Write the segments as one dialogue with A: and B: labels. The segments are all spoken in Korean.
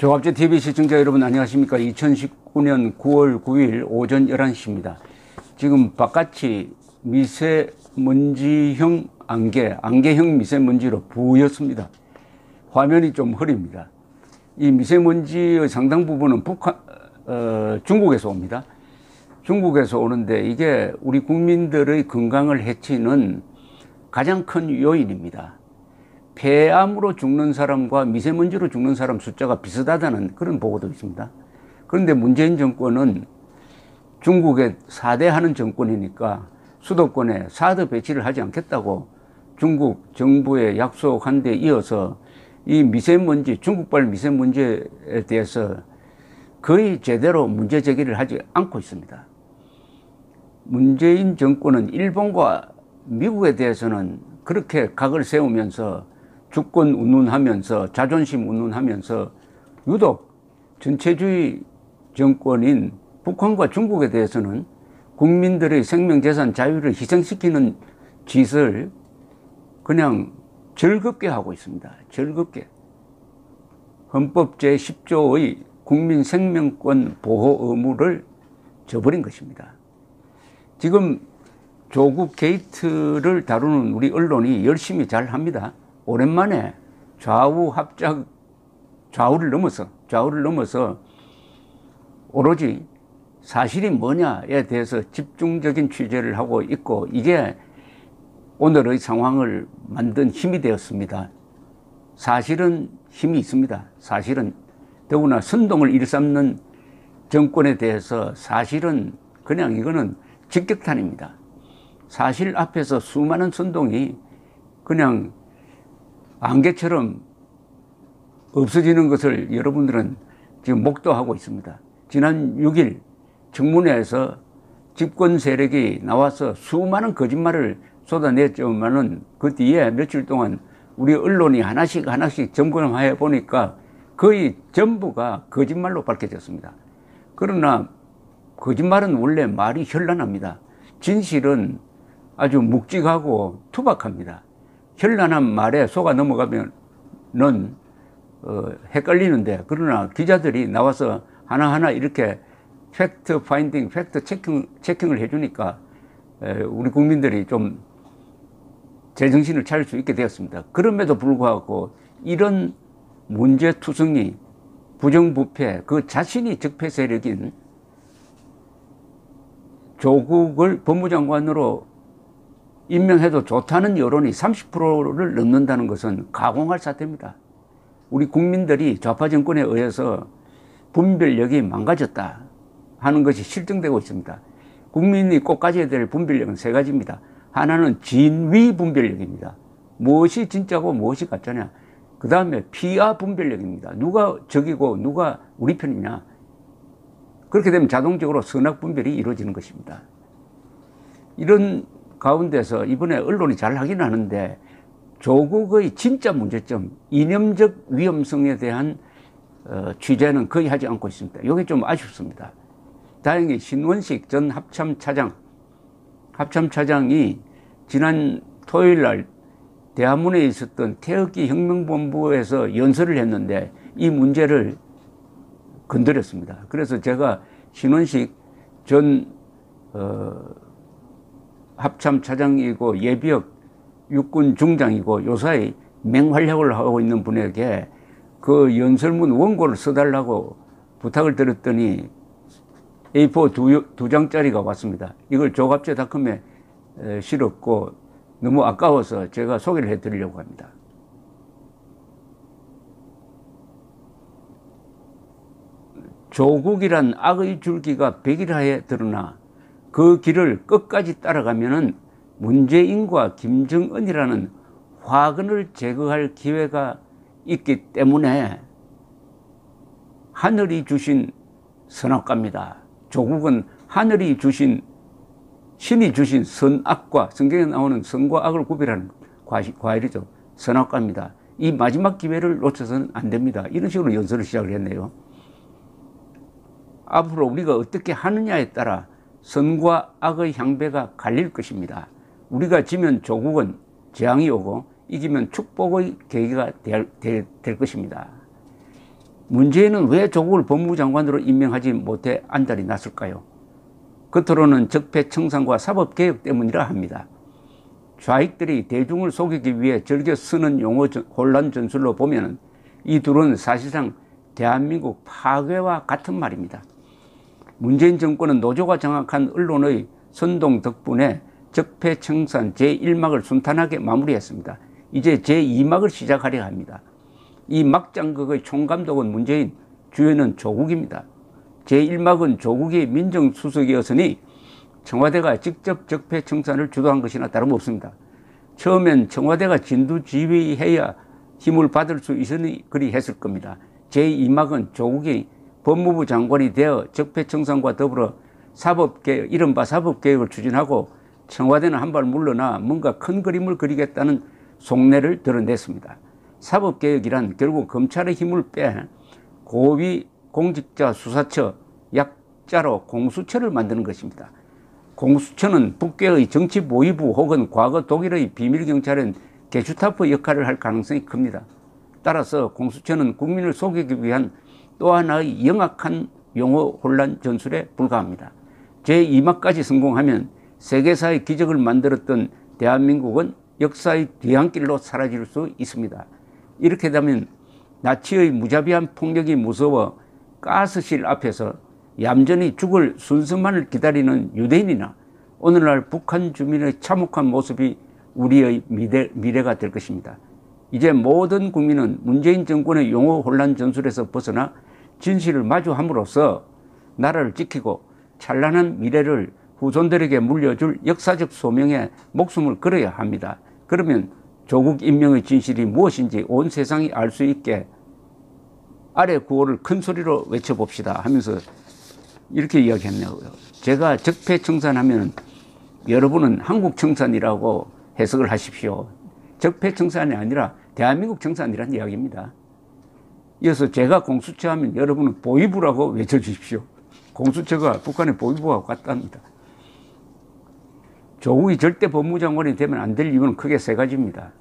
A: 조갑제 TV 시청자 여러분 안녕하십니까. 2019년 9월 9일 오전 11시입니다. 지금 바깥이 미세먼지형 안개형 미세먼지로 부였습니다. 화면이 좀 흐립니다. 이 미세먼지의 상당 부분은 중국에서 옵니다. 중국에서 오는데 이게 우리 국민들의 건강을 해치는 가장 큰 요인입니다. 폐암으로 죽는 사람과 미세먼지로 죽는 사람 숫자가 비슷하다는 그런 보고도 있습니다. 그런데 문재인 정권은 중국에 4대 하는 정권이니까 수도권에 4대 배치를 하지 않겠다고 중국 정부의 약속한 데 이어서 이 미세먼지, 중국발 미세먼지에 대해서 거의 제대로 문제 제기를 하지 않고 있습니다. 문재인 정권은 일본과 미국에 대해서는 그렇게 각을 세우면서 주권 운운하면서 자존심 운운하면서 유독 전체주의 정권인 북한과 중국에 대해서는 국민들의 생명재산 자유를 희생시키는 짓을 그냥 즐겁게 하고 있습니다. 즐겁게. 헌법 제10조의 국민 생명권 보호 의무를 저버린 것입니다. 지금 조국 게이트를 다루는 우리 언론이 열심히 잘 합니다. 오랜만에 좌우를 넘어서 오로지 사실이 뭐냐에 대해서 집중적인 취재를 하고 있고, 이게 오늘의 상황을 만든 힘이 되었습니다. 사실은 힘이 있습니다. 사실은 더구나 선동을 일삼는 정권에 대해서 사실은 그냥 이거는 직격탄입니다. 사실 앞에서 수많은 선동이 그냥 안개처럼 없어지는 것을 여러분들은 지금 목도하고 있습니다. 지난 6일 청문회에서 집권 세력이 나와서 수많은 거짓말을 쏟아냈지만은 그 뒤에 며칠 동안 우리 언론이 하나씩 점검해 보니까 거의 전부가 거짓말로 밝혀졌습니다. 그러나 거짓말은 원래 말이 현란합니다. 진실은 아주 묵직하고 투박합니다. 현란한 말에 속아 넘어가면은 헷갈리는데, 그러나 기자들이 나와서 하나하나 이렇게 팩트 파인딩, 팩트 체킹을 해주니까 우리 국민들이 좀 제정신을 차릴 수 있게 되었습니다. 그럼에도 불구하고 이런 문제투성이, 부정부패, 그 자신이 적폐 세력인 조국을 법무장관으로 임명해도 좋다는 여론이 30%를 넘는다는 것은 가공할 사태입니다. 우리 국민들이 좌파 정권에 의해서 분별력이 망가졌다 하는 것이 실증되고 있습니다. 국민이 꼭 가져야 될 분별력은 세 가지입니다. 하나는 진위 분별력입니다. 무엇이 진짜고 무엇이 가짜냐. 그 다음에 피아 분별력입니다. 누가 적이고 누가 우리 편이냐. 그렇게 되면 자동적으로 선악 분별이 이루어지는 것입니다. 이런 가운데서 이번에 언론이 잘 하긴 하는데 조국의 진짜 문제점, 이념적 위험성에 대한 취재는 거의 하지 않고 있습니다. 이게 좀 아쉽습니다. 다행히 신원식 전 합참차장이 지난 토요일 날 대한문에 있었던 태극기 혁명본부에서 연설을 했는데 이 문제를 건드렸습니다. 그래서 제가 신원식 전 합참차장이고 예비역 육군 중장이고 요사이 맹활약을 하고 있는 분에게 그 연설문 원고를 써달라고 부탁을 드렸더니 A4 두 장짜리가 왔습니다. 이걸 조갑제닷컴에 실었고 너무 아까워서 제가 소개를 해드리려고 합니다. 조국이란 악의 줄기가 백일하에 드러나 그 길을 끝까지 따라가면은 문재인과 김정은이라는 화근을 제거할 기회가 있기 때문에 하늘이 주신 선악과입니다. 조국은 하늘이 주신, 신이 주신 선악과, 성경에 나오는 선과 악을 구별하는 과일이죠. 선악과입니다. 이 마지막 기회를 놓쳐서는 안 됩니다. 이런 식으로 연설을 시작을 했네요. 앞으로 우리가 어떻게 하느냐에 따라 선과 악의 향배가 갈릴 것입니다. 우리가 지면 조국은 재앙이 오고 이기면 축복의 계기가 될 것입니다. 문재인은 왜 조국을 법무부 장관으로 임명하지 못해 안달이 났을까요? 겉으로는 적폐청산과 사법개혁 때문이라 합니다. 좌익들이 대중을 속이기 위해 즐겨 쓰는 용어 혼란 전술로 보면 이 둘은 사실상 대한민국 파괴와 같은 말입니다. 문재인 정권은 노조가 장악한 언론의 선동 덕분에 적폐청산 제1막을 순탄하게 마무리했습니다. 이제 제2막을 시작하려 합니다. 이 막장극의 총감독은 문재인, 주연은 조국입니다. 제1막은 조국이 민정수석이었으니 청와대가 직접 적폐청산을 주도한 것이나 다름없습니다. 처음엔 청와대가 진두지휘해야 힘을 받을 수 있으니 그리 했을 겁니다. 제2막은 조국이 법무부 장관이 되어 적폐청산과 더불어 사법개혁, 이른바 사법개혁을 추진하고 청와대는 한 발 물러나 뭔가 큰 그림을 그리겠다는 속내를 드러냈습니다. 사법개혁이란 결국 검찰의 힘을 빼 고위 공직자 수사처, 약자로 공수처를 만드는 것입니다. 공수처는 북괴의 정치모의부 혹은 과거 독일의 비밀경찰은 게슈타포 역할을 할 가능성이 큽니다. 따라서 공수처는 국민을 속이기 위한 또 하나의 영악한 용어 혼란 전술에 불과합니다. 제2막까지 성공하면 세계사의 기적을 만들었던 대한민국은 역사의 뒤안길로 사라질 수 있습니다. 이렇게 되면 나치의 무자비한 폭력이 무서워 가스실 앞에서 얌전히 죽을 순서만을 기다리는 유대인이나 오늘날 북한 주민의 참혹한 모습이 우리의 미래가 될 것입니다. 이제 모든 국민은 문재인 정권의 용어 혼란 전술에서 벗어나 진실을 마주함으로써 나라를 지키고 찬란한 미래를 후손들에게 물려줄 역사적 소명에 목숨을 걸어야 합니다. 그러면 조국 임명의 진실이 무엇인지 온 세상이 알 수 있게 아래 구호를 큰 소리로 외쳐봅시다 하면서 이렇게 이야기했네요. 제가 적폐청산하면 여러분은 한국청산이라고 해석을 하십시오. 적폐청산이 아니라 대한민국 청산이라는 이야기입니다. 이어서 제가 공수처 하면 여러분은 보위부라고 외쳐주십시오. 공수처가 북한의 보위부와 같답니다. 조국이 절대 법무장관이 되면 안 될 이유는 크게 세 가지입니다.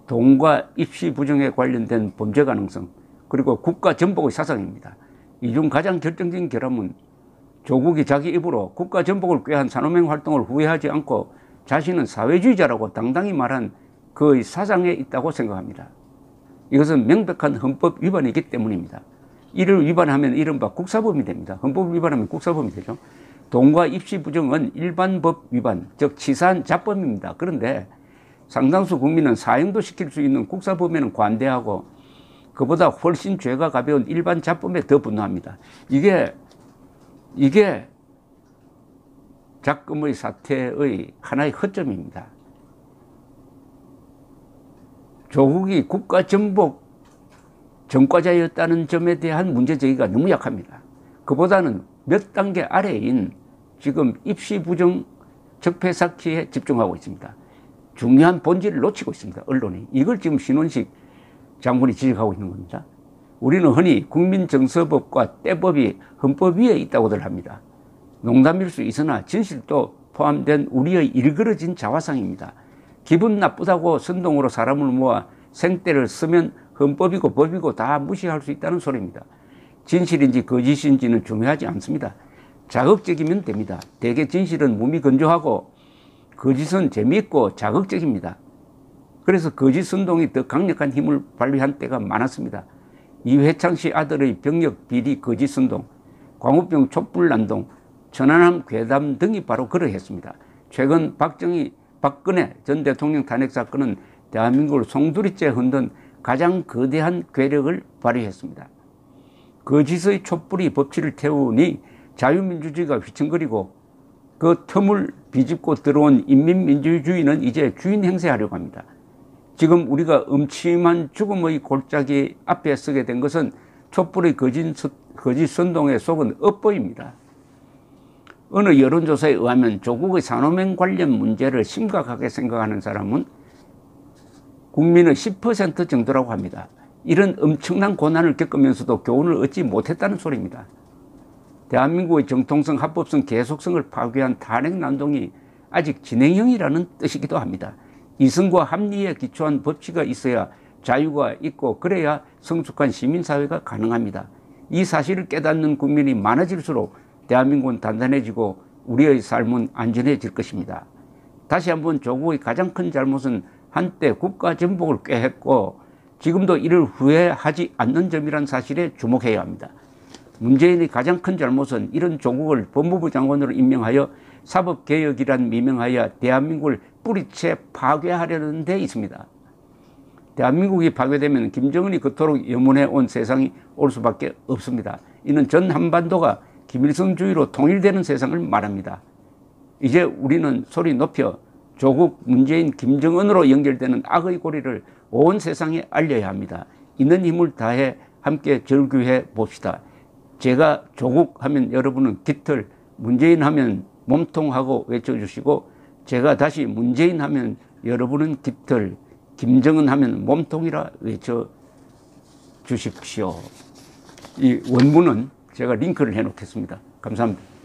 A: 동과 입시 부정에 관련된 범죄 가능성, 그리고 국가 전복의 사상입니다. 이 중 가장 결정적인 결함은 조국이 자기 입으로 국가 전복을 꾀한 산호맹 활동을 후회하지 않고 자신은 사회주의자라고 당당히 말한 그의 사상에 있다고 생각합니다. 이것은 명백한 헌법 위반이기 때문입니다. 이를 위반하면 이른바 국사범이 됩니다. 헌법을 위반하면 국사범이 되죠. 동과 입시 부정은 일반법 위반, 즉 치사한 자범입니다. 그런데 상당수 국민은 사형도 시킬 수 있는 국사범에는 관대하고 그보다 훨씬 죄가 가벼운 일반 자범에 더 분노합니다. 이게 작금의 사태의 하나의 허점입니다. 조국이 국가전복 전과자였다는 점에 대한 문제제기가 너무 약합니다. 그보다는 몇 단계 아래인 지금 입시 부정 적폐 사키에 집중하고 있습니다. 중요한 본질을 놓치고 있습니다. 언론이. 이걸 지금 신원식 장군이 지적하고 있는 겁니다. 우리는 흔히 국민정서법과 때법이 헌법 위에 있다고들 합니다. 농담일 수 있으나 진실도 포함된 우리의 일그러진 자화상입니다. 기분 나쁘다고 선동으로 사람을 모아 생떼를 쓰면 헌법이고 법이고 다 무시할 수 있다는 소리입니다. 진실인지 거짓인지는 중요하지 않습니다. 자극적이면 됩니다. 대개 진실은 몸이 건조하고 거짓은 재미있고 자극적입니다. 그래서 거짓 선동이 더 강력한 힘을 발휘한 때가 많았습니다. 이회창 씨 아들의 병력 비리 거짓 선동, 광우병 촛불 난동, 천안함 괴담 등이 바로 그러했습니다. 최근 박근혜 전 대통령 탄핵 사건은 대한민국을 송두리째 흔든 가장 거대한 괴력을 발휘했습니다. 거짓의 촛불이 법치를 태우니 자유민주주의가 휘청거리고 그 틈을 비집고 들어온 인민민주주의는 이제 주인 행세하려고 합니다. 지금 우리가 음침한 죽음의 골짜기 앞에 서게 된 것은 촛불의 거짓 선동에 속은 엇보입니다. 어느 여론조사에 의하면 조국의 산호맹 관련 문제를 심각하게 생각하는 사람은 국민의 10% 정도라고 합니다. 이런 엄청난 고난을 겪으면서도 교훈을 얻지 못했다는 소리입니다. 대한민국의 정통성, 합법성, 계속성을 파괴한 탄핵 난동이 아직 진행형이라는 뜻이기도 합니다. 이성과 합리에 기초한 법치가 있어야 자유가 있고 그래야 성숙한 시민사회가 가능합니다. 이 사실을 깨닫는 국민이 많아질수록 대한민국은 단단해지고 우리의 삶은 안전해질 것입니다. 다시 한번 조국의 가장 큰 잘못은 한때 국가 전복을 꾀했고 지금도 이를 후회하지 않는 점이란 사실에 주목해야 합니다. 문재인의 가장 큰 잘못은 이런 조국을 법무부 장관으로 임명하여 사법개혁이란 미명하여 대한민국을 뿌리채 파괴하려는 데 있습니다. 대한민국이 파괴되면 김정은이 그토록 염원해온 세상이 올 수밖에 없습니다. 이는 전 한반도가 김일성주의로 통일되는 세상을 말합니다. 이제 우리는 소리 높여 조국, 문재인, 김정은으로 연결되는 악의 고리를 온 세상에 알려야 합니다. 있는 힘을 다해 함께 절규해 봅시다. 제가 조국 하면 여러분은 깃털, 문재인 하면 몸통하고 외쳐주시고 제가 다시 문재인 하면 여러분은 깃털, 김정은 하면 몸통이라 외쳐주십시오. 이 원문은 제가 링크를 해놓겠습니다. 감사합니다.